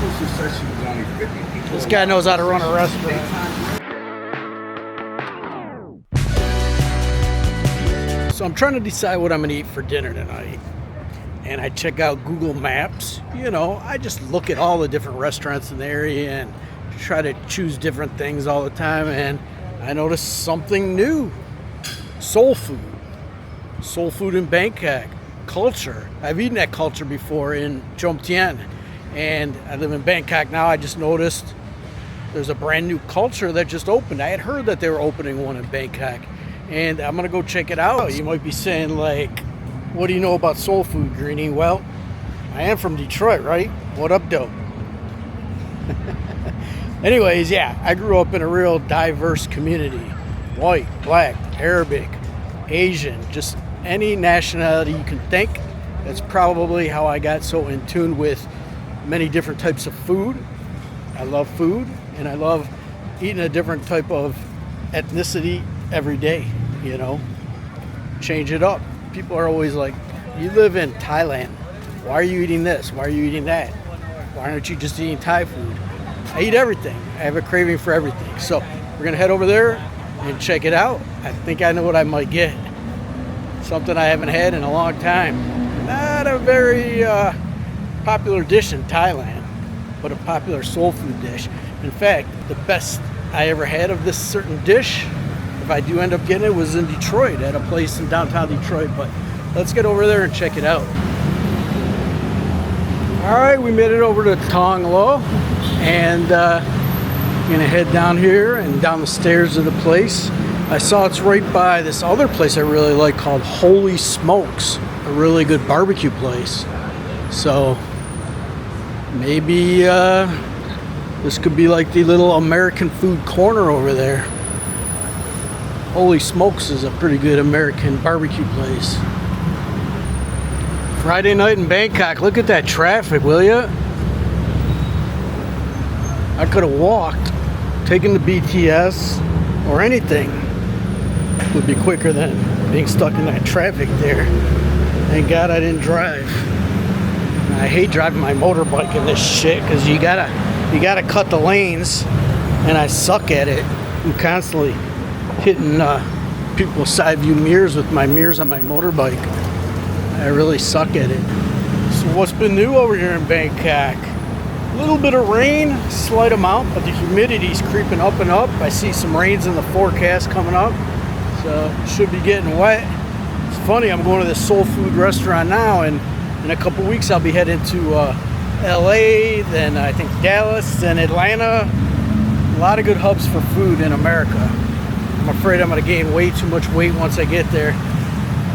producer said she was only 50 people. This guy knows how to run a restaurant. So I'm trying to decide what I'm gonna eat for dinner tonight. And I check out Google Maps. You know, I just look at all the different restaurants in the area and try to choose different things all the time. And I noticed something new. Soul food. Soul food in Bangkok. Qulture. I've eaten at Qulture before in Phnom Penh. And I live in Bangkok now. I just noticed there's a brand new Qulture that just opened. I had heard that they were opening one in Bangkok. And I'm gonna go check it out. You might be saying, like, what do you know about soul food, Greeny? Well, I am from Detroit, right? What up, dope? Anyways, yeah, I grew up in a real diverse community. White, black, Arabic, Asian, just any nationality you can think. That's probably how I got so in tune with many different types of food. I love food, and I love eating a different type of ethnicity every day, you know? Change it up. People are always like, you live in Thailand. Why are you eating this? Why are you eating that? Why aren't you just eating Thai food? I eat everything. I have a craving for everything. So we're gonna head over there and check it out. I think I know what I might get. Something I haven't had in a long time. Not a very popular dish in Thailand, but a popular soul food dish. In fact, the best I ever had of this certain dish, if I do end up getting it, was in Detroit at a place in downtown Detroit. But let's get over there and check it out. All right, we made it over to Thong Lo, and gonna head down here and down the stairs of the place. I saw it's right by this other place I really like called Holy Smokes, a really good barbecue place. So maybe this could be like the little American food corner over there. Holy Smokes is a pretty good American barbecue place. Friday night in Bangkok. Look at that traffic, will ya? I could have walked, taken the BTS, or anything. Would be quicker than being stuck in that traffic there. Thank God I didn't drive. I hate driving my motorbike in this shit because you gotta cut the lanes, and I suck at it. I'm constantly hitting people's side view mirrors with my mirrors on my motorbike. I really suck at it. So what's been new over here in Bangkok? A little bit of rain, slight amount, but the humidity's creeping up and up. I see some rains in the forecast coming up, so it should be getting wet. It's funny, I'm going to this soul food restaurant now, and in a couple weeks I'll be heading to LA, then I think Dallas, then Atlanta. A lot of good hubs for food in America. I'm afraid I'm going to gain way too much weight once I get there.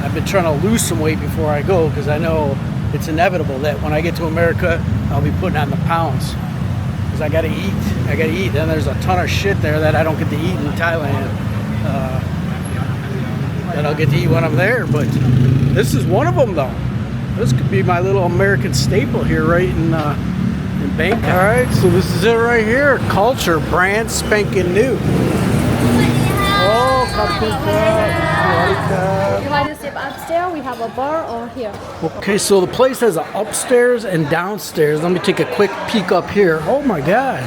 I've been trying to lose some weight before I go because I know it's inevitable that when I get to America, I'll be putting on the pounds. Because I gotta eat. And there's a ton of shit there that I don't get to eat in Thailand. That I'll get to eat when I'm there. But this is one of them, though. This could be my little American staple here, right in Bangkok. All right, so this is it right here. Qulture, brand spanking new. Oh, you like to sit upstairs? We have a bar or here. Okay, so the place has an upstairs and downstairs. Let me take a quick peek up here. Oh my God,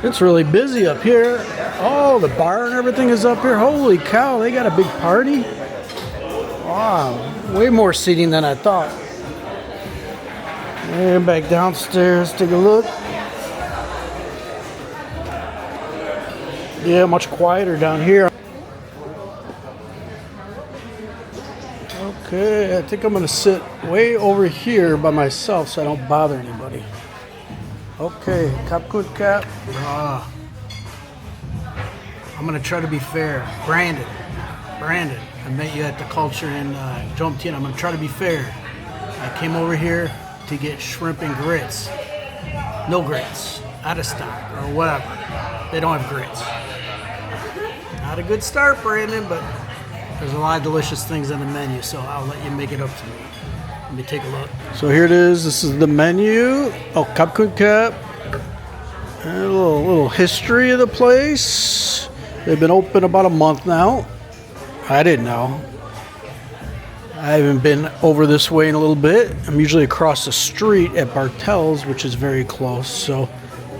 it's really busy up here. Oh, the bar and everything is up here. Holy cow, they got a big party. Wow, way more seating than I thought. And back downstairs, take a look. Yeah, much quieter down here. Okay, I think I'm gonna sit way over here by myself so I don't bother anybody. Okay, cap. I'm gonna try to be fair. Brandon, I met you at the Qulture in Phnom Penh. I'm gonna try to be fair. I came over here to get shrimp and grits. No grits, out of stock or whatever. They don't have grits. Not a good start, Brandon, but there's a lot of delicious things on the menu, so I'll let you make it up to me. Let me take a look. So here it is. This is the menu. Oh, cap. And a little history of the place. They've been open about a month now. I didn't know. I haven't been over this way in a little bit. I'm usually across the street at Bartell's, which is very close. So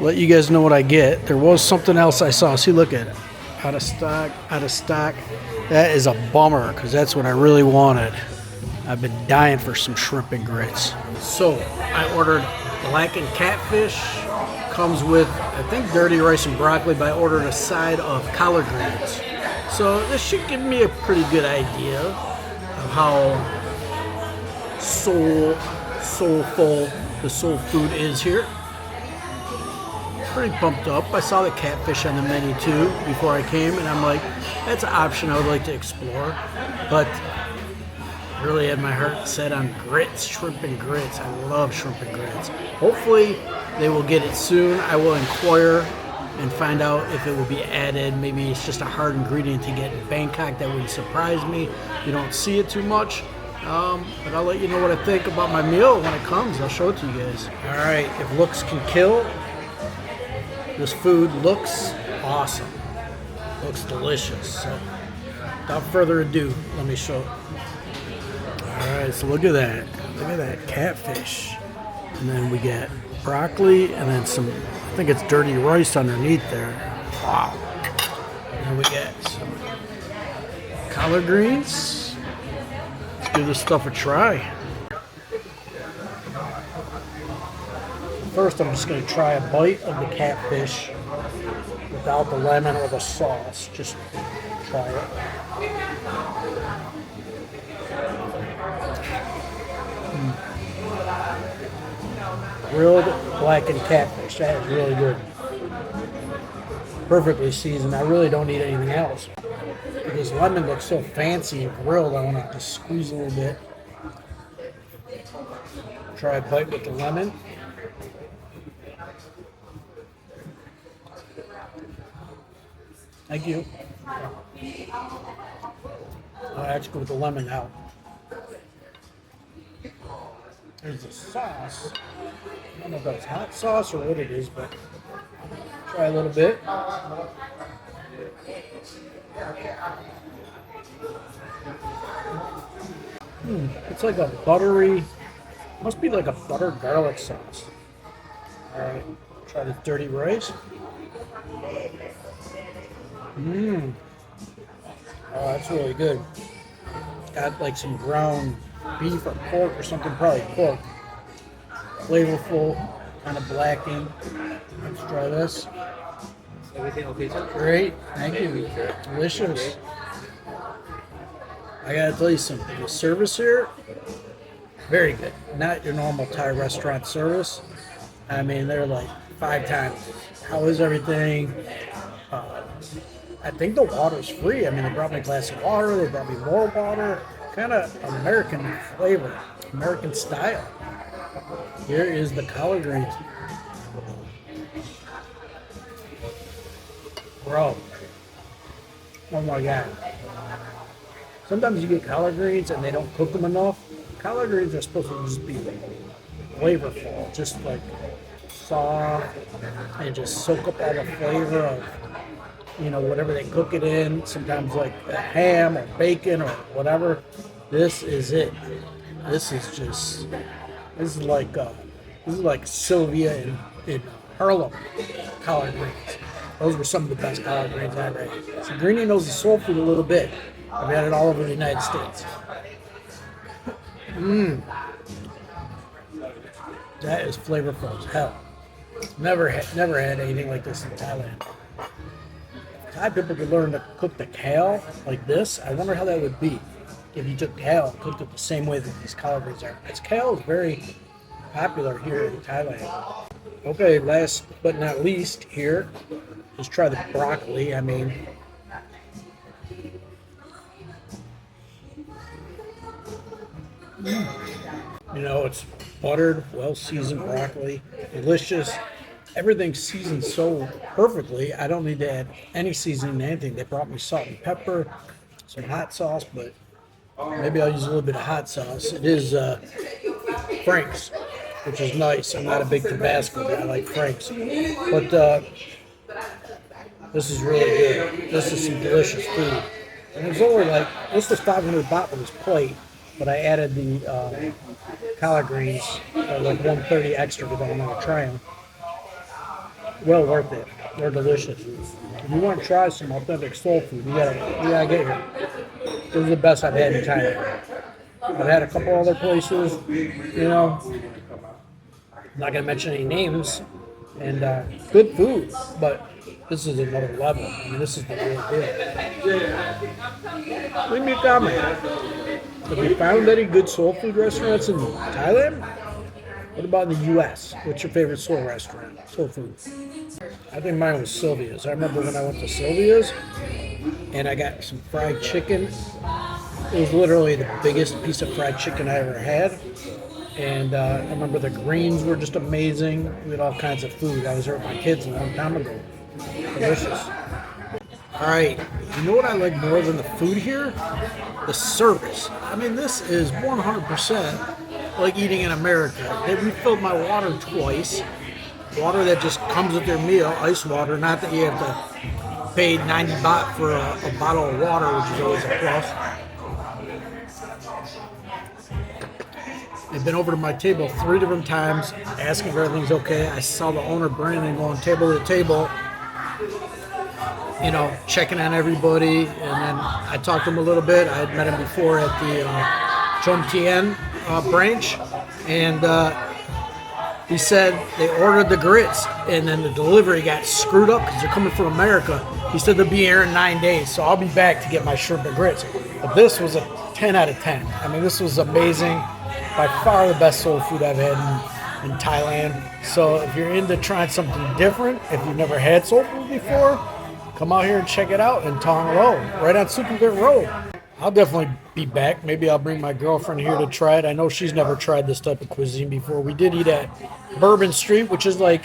let you guys know what I get. There was something else I saw. See, look at it. Out of stock, out of stock. That is a bummer because that's what I really wanted. I've been dying for some shrimp and grits. So I ordered Blackened Catfish. Comes with, I think, dirty rice and broccoli, but I ordered a side of collard greens. So this should give me a pretty good idea of how soulful the soul food is here. Pretty pumped up. I saw the catfish on the menu too before I came, and I'm like, that's an option I would like to explore. But really had my heart set on grits, shrimp and grits. I love shrimp and grits. Hopefully they will get it soon. I will inquire and find out if it will be added. Maybe it's just a hard ingredient to get in Bangkok. That wouldn't surprise me. You don't see it too much. But I'll let you know what I think about my meal when it comes. I'll show it to you guys. All right, if looks can kill, this food looks awesome. Looks delicious. So without further ado, let me show it. All right, so look at that. Look at that catfish. And then we get broccoli and then some, I think it's dirty rice underneath there. Wow. And we get some collard greens. Let's give this stuff a try. First, I'm just going to try a bite of the catfish without the lemon or the sauce. Just try it. Grilled blackened catfish. That is really good. Perfectly seasoned. I really don't need anything else. This lemon looks so fancy and grilled. I want to just squeeze a little bit. Try a bite with the lemon. Thank you. I'll actually go with the lemon now. There's a sauce. I don't know if that's hot sauce or what it is, but try a little bit. It's like a buttery, must be like a butter garlic sauce. All right, try this dirty rice. Oh, that's really good. Got like some ground beef or pork or something, probably pork. Flavorful, kind of blackened. Let's try this. Everything okay, sir? Great, thank you. Delicious. I gotta tell you something. The service here, very good. Not your normal Thai restaurant service. I mean, they're like 5 times. How is everything? I think the water's free. I mean, they brought me a glass of water. They brought me more water. Kind of American flavor, American style. Here is the collard greens. Bro. Oh my God. Sometimes you get collard greens and they don't cook them enough. Collard greens are supposed to just be flavorful, just like soft and just soak up all the flavor of, you know, whatever they cook it in. Sometimes like a ham or bacon or whatever. This is it. This is like Sylvia in Harlem collard greens. Those were some of the best collard greens I've ever had. So Greeny knows the soul food a little bit. I've had it all over the United States. That is flavorful as hell. Never had anything like this in Thailand. Thai people could learn to cook the kale like this. I wonder how that would be if you took kale and cooked it the same way that these collard greens are. Because kale is very popular here in Thailand. Okay, last but not least here, let's try the broccoli. I mean, you know, it's buttered, well-seasoned broccoli, delicious. Everything's seasoned so perfectly. I don't need to add any seasoning to anything. They brought me salt and pepper, some hot sauce, but maybe I'll use a little bit of hot sauce. It is Frank's, which is nice. I'm not a big Tabasco guy. I like Frank's. But this is really good. This is some delicious food. And it was only like, this was 500 baht for this plate. but I added the collard greens at like 130 extra because I want to try them. Well worth it. They're delicious. If you want to try some authentic soul food, you gotta get here. This is the best I've had in Thailand. I've had a couple other places, you know. I'm not gonna mention any names, and good food, but this is another level. I mean, this is the real deal. Leave me a comment. Have you found any good soul food restaurants in Thailand? What about in the U.S.? What's your favorite soul restaurant? Soul food. I think mine was Sylvia's. I remember when I went to Sylvia's and I got some fried chicken. It was literally the biggest piece of fried chicken I ever had. And I remember the greens were just amazing. We had all kinds of food. I was there with my kids a long time ago. Delicious. All right, you know what I like more than the food here? The service. I mean, this is 100% like eating in America. They refilled my water twice. Water that just comes with their meal, ice water, not that you have to pay 90 baht for a bottle of water, which is always a plus. They've been over to my table 3 different times, asking if everything's okay. I saw the owner, Brandon, going table to table, you know, checking on everybody. And then I talked to him a little bit. I had met him before at the Chom Tien branch. And he said they ordered the grits, and then the delivery got screwed up because they're coming from America. He said they'll be here in 9 days, so I'll be back to get my shrimp and grits. But this was a 10 out of 10. I mean, this was amazing. By far the best soul food I've had in Thailand. So if you're into trying something different, if you've never had soul food before, come out here and check it out in Thong Lo, right on Sukhumvit Road. I'll definitely be back. Maybe I'll bring my girlfriend here to try it. I know she's never tried this type of cuisine before. We did eat at Bourbon Street, which is like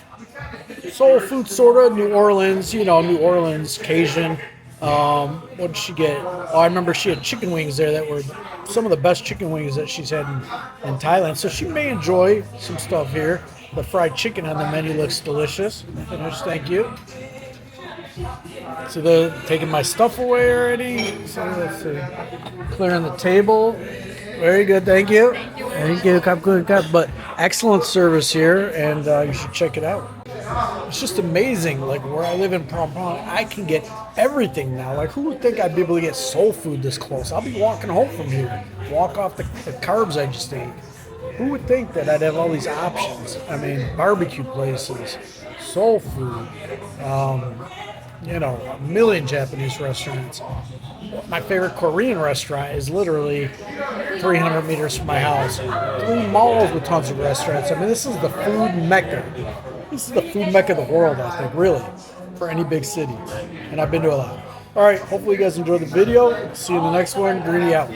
soul food, sort of. New Orleans, you know, New Orleans, Cajun. What did she get? Oh, I remember she had chicken wings there that were some of the best chicken wings that she's had in Thailand. So she may enjoy some stuff here. The fried chicken on the menu looks delicious. Finished, thank you. So they're taking my stuff away already. So let's see. Clearing the table. Very good, thank you. Thank you, good. But excellent service here, and you should check it out. It's just amazing, like where I live in Phnom Penh, I can get everything now. Like, who would think I'd be able to get soul food this close? I'll be walking home from here, walk off the carbs I just ate. Who would think that I'd have all these options? I mean, barbecue places, soul food, you know, a million Japanese restaurants. My favorite Korean restaurant is literally 300 meters from my house. 3 malls with tons of restaurants. I mean, this is the food mecca. This is the food mecca of the world, I think, really, for any big city. And I've been to a lot. All right, hopefully you guys enjoyed the video. See you in the next one. Greeny out.